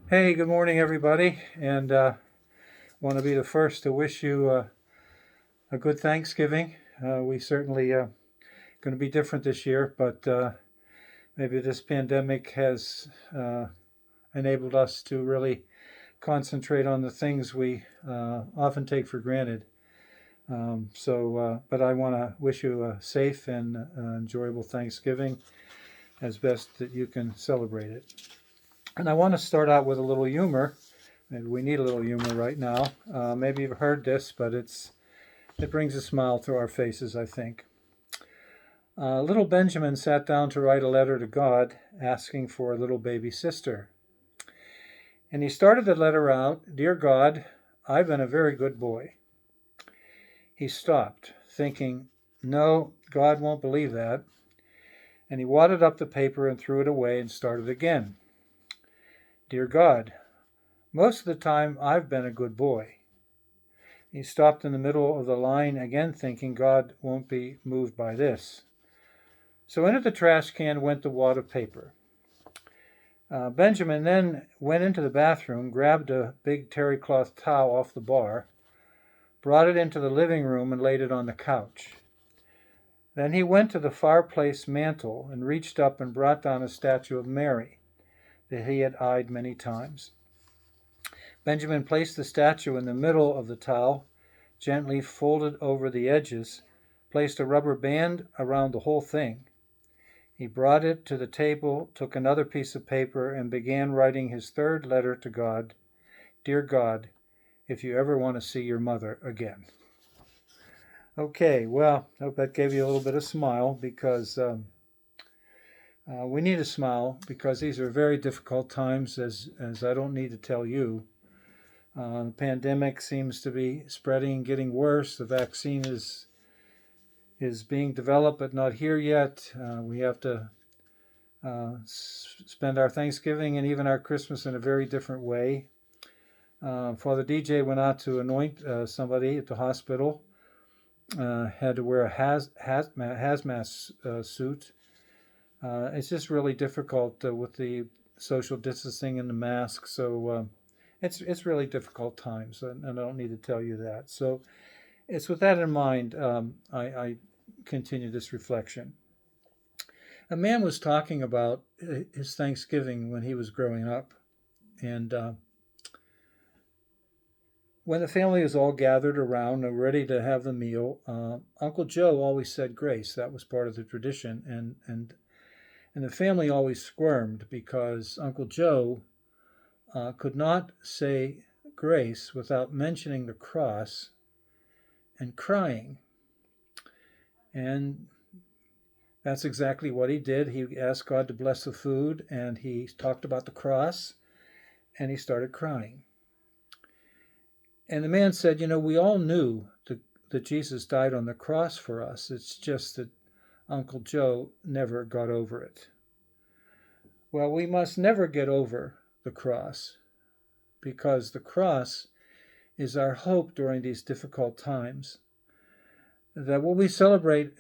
Hey, good morning, everybody, and want to be the first to wish you a good Thanksgiving. We certainly going to be different this year, but maybe this pandemic has enabled us to really concentrate on the things we often take for granted. But I want to wish you a safe and enjoyable Thanksgiving as best that you can celebrate it. And I want to start out with a little humor. Maybe we need a little humor right now. Maybe you've heard this, but it brings a smile to our faces, I think. Little Benjamin sat down to write a letter to God asking for a little baby sister. And he started the letter out, "Dear God, I've been a very good boy." He stopped, thinking, "No, God won't believe that." And he wadded up the paper and threw it away and started again. "Dear God, most of the time I've been a good boy." He stopped in the middle of the line again, thinking God won't be moved by this. So into the trash can went the wad of paper. Benjamin then went into the bathroom, grabbed a big terry cloth towel off the bar, brought it into the living room, and laid it on the couch. Then he went to the fireplace mantel and reached up and brought down a statue of Mary that he had eyed many times. Benjamin placed the statue in the middle of the towel, gently folded over the edges, placed a rubber band around the whole thing. He brought it to the table, took another piece of paper, and began writing his third letter to God. "Dear God, if you ever want to see your mother again." Okay, well, I hope that gave you a little bit of smile because we need a smile because these are very difficult times, as I don't need to tell you. The pandemic seems to be spreading, getting worse. The vaccine is being developed but not here yet. We have to spend our Thanksgiving and even our Christmas in a very different way. Father DJ went out to anoint somebody at the hospital. Had to wear a hazmat suit. It's just really difficult with the social distancing and the mask. So it's really difficult times, and I don't need to tell you that. So it's with that in mind I continue this reflection. A man was talking about his Thanksgiving when he was growing up, and when the family was all gathered around and ready to have the meal, Uncle Joe always said grace. That was part of the tradition, and the family always squirmed because Uncle Joe could not say grace without mentioning the cross and crying. And that's exactly what he did. He asked God to bless the food, and he talked about the cross, and he started crying. And the man said, we all knew that Jesus died on the cross for us. It's just that Uncle Joe never got over it. Well, we must never get over the cross because the cross is our hope during these difficult times. That what we celebrate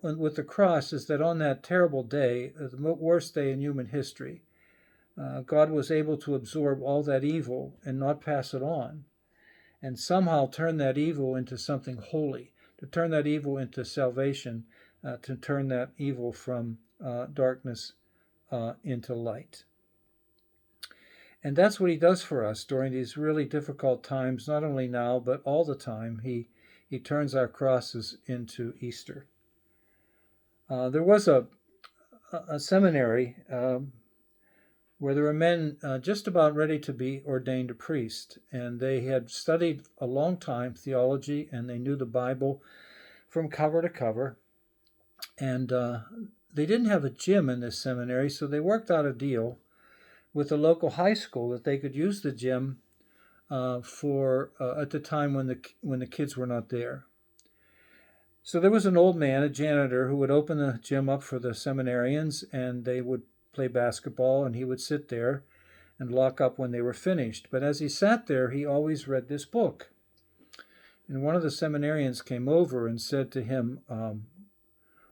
with the cross is that on that terrible day, the worst day in human history, God was able to absorb all that evil and not pass it on, and somehow turn that evil into something holy, to turn that evil into salvation, to turn that evil from darkness into light. And that's what he does for us during these really difficult times, not only now, but all the time. He turns our crosses into Easter. There was a seminary where there were men just about ready to be ordained a priest, and they had studied a long time theology, and they knew the Bible from cover to cover. And they didn't have a gym in this seminary, so they worked out a deal with the local high school that they could use the gym for at the time when the kids were not there. So there was an old man, a janitor, who would open the gym up for the seminarians, and they would play basketball, and he would sit there and lock up when they were finished. But as he sat there, he always read this book. And one of the seminarians came over and said to him,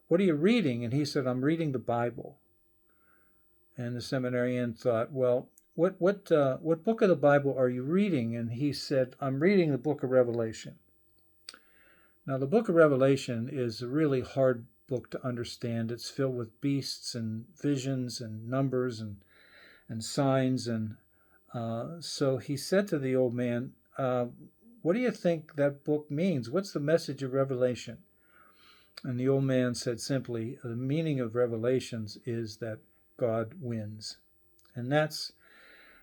"What are you reading?" And he said, "I'm reading the Bible." And the seminarian thought, well, what book of the Bible are you reading? And he said, I'm reading the book of Revelation. Now, the book of Revelation is a really hard book to understand. It's filled with beasts and visions and numbers and signs. And so he said to the old man, what do you think that book means? What's the message of Revelation? And the old man said simply, the meaning of Revelations is that God wins. And that's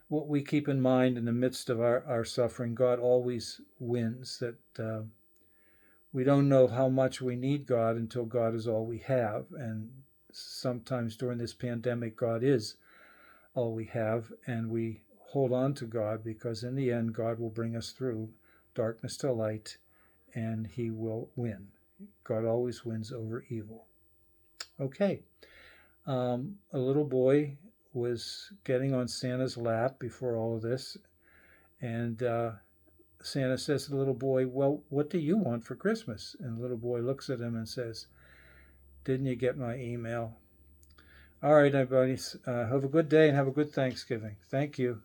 what we keep in mind in the midst of our suffering. God always wins, that we don't know how much we need God until God is all we have. And sometimes during this pandemic, God is all we have, and we hold on to God because in the end, God will bring us through darkness to light, and he will win. God always wins over evil. Okay. A little boy was getting on Santa's lap before all of this, and Santa says to the little boy, well, what do you want for Christmas? And the little boy looks at him and says, didn't you get my email? All right, everybody, have a good day and have a good Thanksgiving. Thank you.